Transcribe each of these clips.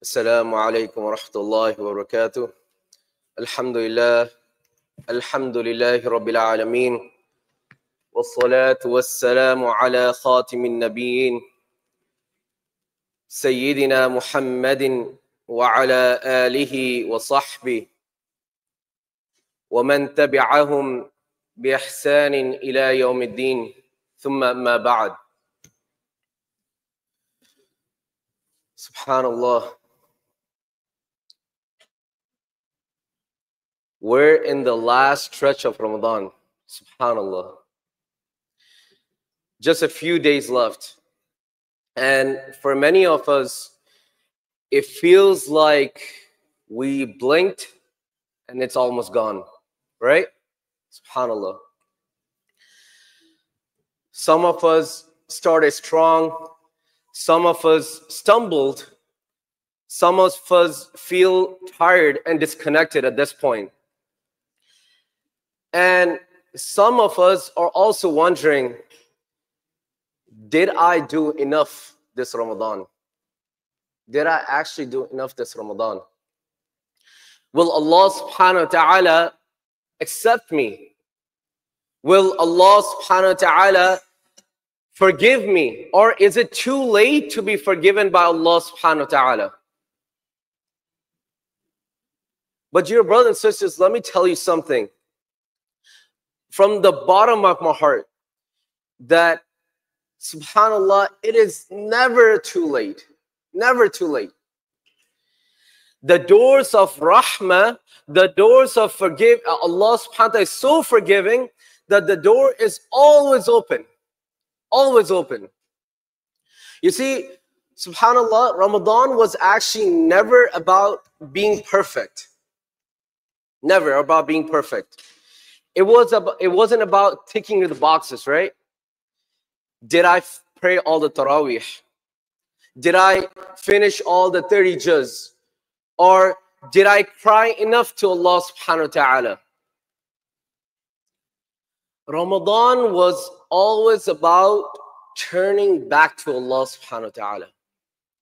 Assalamu alaikum wa rahmatullahi wa barakatuh. Alhamdulillah, alhamdulillahi rabbil alameen. والصلاة والسلام على خاتم النبيين سيدنا محمد وعلى آله وصحبه ومن تبعهم بإحسان إلى يوم الدين ثم ما بعد. Subhanallah. We're in the last stretch of Ramadan. Subhanallah. Just a few days left. And for many of us, it feels like we blinked and it's almost gone, right? Subhanallah. Some of us started strong. Some of us stumbled. Some of us feel tired and disconnected at this point. And some of us are also wondering, did I do enough this Ramadan? Did I actually do enough this Ramadan? Will Allah subhanahu wa ta'ala accept me? Will Allah subhanahu wa ta'ala forgive me? Or is it too late to be forgiven by Allah subhanahu wa ta'ala? But dear brothers and sisters, let me tell you something. From the bottom of my heart, that subhanallah, it is never too late. Never too late. The doors of rahmah, the doors of Allah subhanahu wa ta'ala is so forgiving that the door is always open. Always open. You see, subhanallah, Ramadan was actually never about being perfect. Never about being perfect. It wasn't about ticking the boxes, right? Did I pray all the Taraweeh? Did I finish all the 30 juz? Or did I cry enough to Allah subhanahu wa ta'ala? Ramadan was always about turning back to Allah subhanahu wa ta'ala.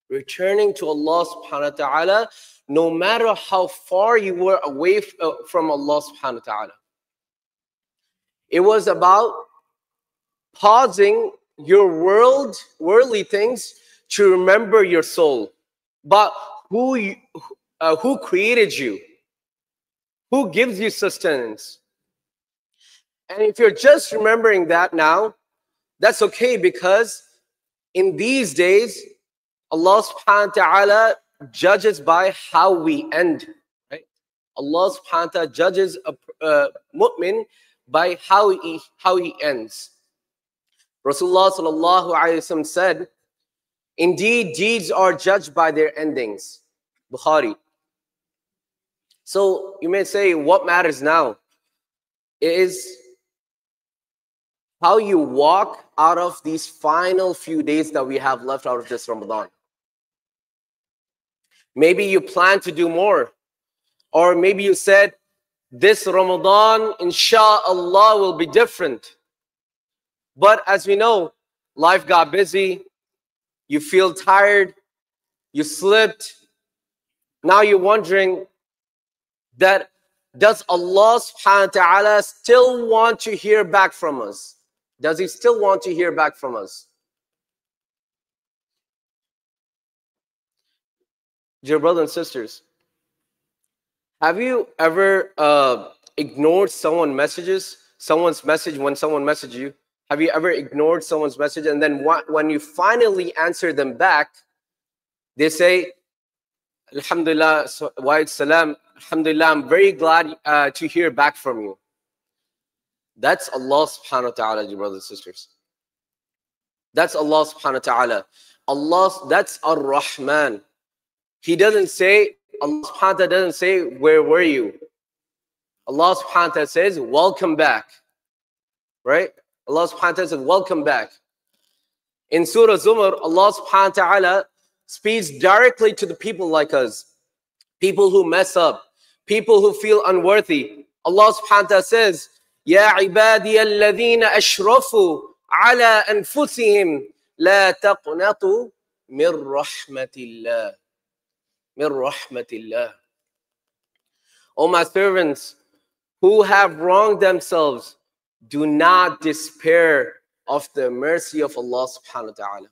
Returning to Allah subhanahu wa ta'ala, no matter how far you were away from Allah subhanahu wa ta'ala. It was about pausing your worldly things to remember your soul. But who created you? Who gives you sustenance? And if you're just remembering that now, that's okay, because in these days, Allah subhanahu wa ta'ala judges by how we end. Right? Allah subhanahu wa ta'ala judges a mu'min by how he ends. Rasulullah sallallahu alayhi wa sallam said, indeed, deeds are judged by their endings. Bukhari. So you may say, what matters now is how you walk out of these final few days that we have left out of this Ramadan. Maybe you plan to do more. Or maybe you said, this Ramadan, inshallah, will be different. But as we know, life got busy. You feel tired. You slipped. Now you're wondering that does Allah subhanahu wa ta'ala still want to hear back from us? Does he still want to hear back from us? Dear brothers and sisters, Have you ever ignored someone's message when someone messaged you? Have you ever ignored someone's message and then when you finally answer them back, they say, Alhamdulillah, wa salam, Alhamdulillah, I'm very glad to hear back from you. That's Allah subhanahu wa ta'ala, dear brothers and sisters. That's Allah subhanahu wa ta'ala. That's Ar-Rahman. He doesn't say, Allah subhanahu wa ta'ala doesn't say, where were you? Allah subhanahu wa ta'ala says, welcome back. Right? Allah subhanahu wa ta'ala says, welcome back. In Surah Zumar, Allah subhanahu wa ta'ala speaks directly to the people like us. People who mess up. People who feel unworthy. Allah subhanahu wa ta'ala says, يا عبادي الذين أشرفوا على أنفسهم لا تقنطوا من رحمة الله. من رحمة الله. O my servants who have wronged themselves, do not despair of the mercy of Allah subhanahu wa ta'ala.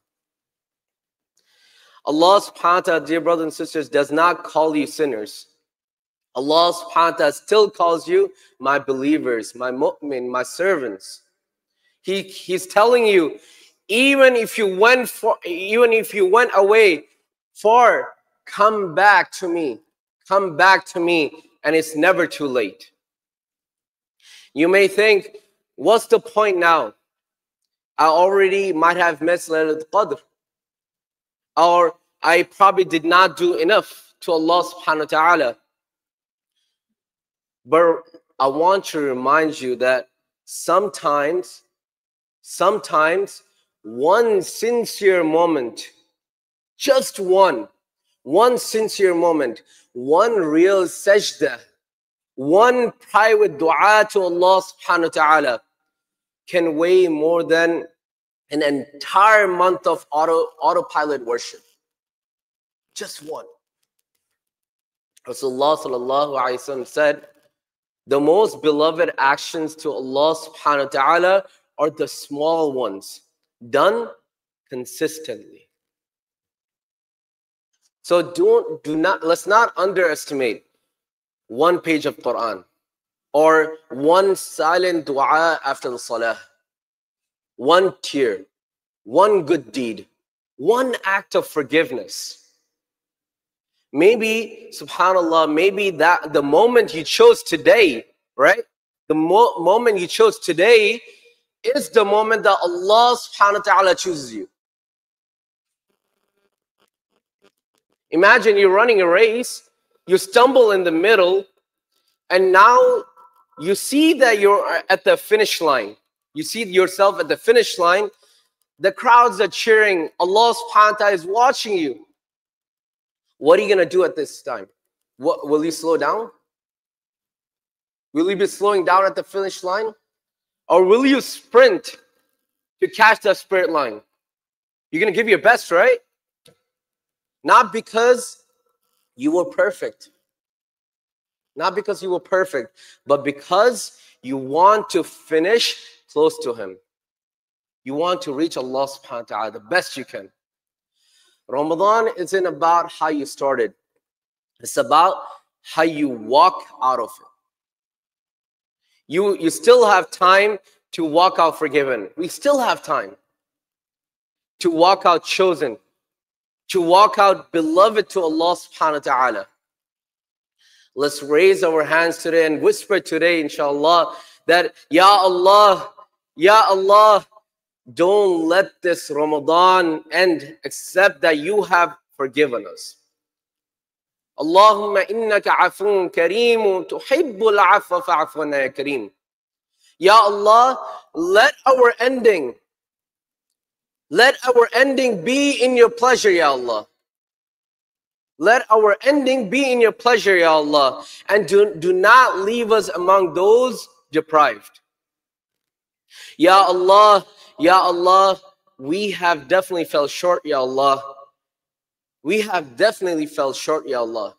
Allah subhanahu wa ta'ala, dear brothers and sisters, does not call you sinners. Allah subhanahu wa ta'ala still calls you my believers, my mu'min, my servants. He's telling you, even if you went away far, come back to me. Come back to me, and it's never too late. You may think, what's the point now? I already might have missed Laylatul Qadr. Or I probably did not do enough to Allah subhanahu wa ta'ala. But I want to remind you that sometimes one sincere moment, just one sincere moment, one real sajda, one private dua to Allah subhanahu wa ta'ala can weigh more than an entire month of autopilot worship. Just one. Rasulullah sallallahu alayhi wa sallam said, the most beloved actions to Allah subhanahu wa ta'ala are the small ones, done consistently. So let's not underestimate one page of Quran or one silent dua after the salah, one tear, one good deed, one act of forgiveness. Maybe, subhanAllah, maybe that the moment you chose today, right? The moment you chose today is the moment that Allah subhanahu wa ta'ala chooses you. Imagine you're running a race, you stumble in the middle, and now you see that you're at the finish line. You see yourself at the finish line. The crowds are cheering. Allah subhanahu wa ta'ala is watching you. What are you going to do at this time? Will you slow down? Will you be slowing down at the finish line? Or will you sprint to catch the spirit line? You're going to give your best, right? Not because you were perfect. Not because you were perfect, but because you want to finish close to Him. You want to reach Allah subhanahu wa ta'ala the best you can. Ramadan isn't about how you started. It's about how you walk out of it. You still have time to walk out forgiven. We still have time to walk out chosen, to walk out beloved to Allah subhanahu wa ta'ala. Let's raise our hands today and whisper today, inshallah, that Ya Allah, don't let this Ramadan end except that you have forgiven us. Allahumma innaka afun kareem tuhibbul afwa fa'fu anna ya kareem. Ya Allah, let our ending be in your pleasure, Ya Allah. Let our ending be in your pleasure, Ya Allah. And do not leave us among those deprived. Ya Allah, we have definitely fell short, Ya Allah. We have definitely fell short, Ya Allah.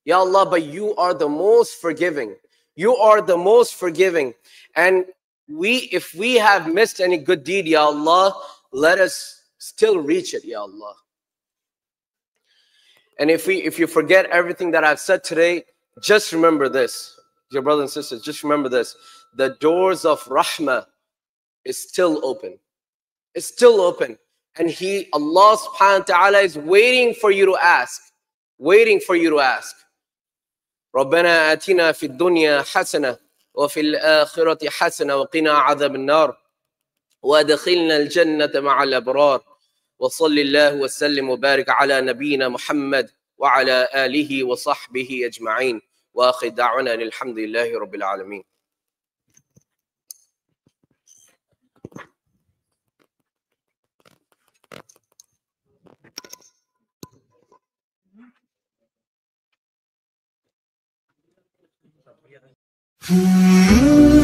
Ya Allah, but you are the most forgiving. You are the most forgiving. And if we have missed any good deed, Ya Allah, let us still reach it, Ya Allah. And if you forget everything that I've said today, Just remember this, dear brothers and sisters, just remember this. The doors of Rahmah is still open. It's still open. And Allah subhanahu wa ta'ala is waiting for you to ask. Waiting for you to ask. ربنا آتنا في الدنيا حسنة وفي الآخرة حسنة وقنا عذاب النار وادخلنا الجنة مع الأبرار وصل الله وسلم وبارك على نبينا محمد وعلى آله وصحبه أجمعين وآخر دعوانا الحمد لله رب العالمين. Yeah.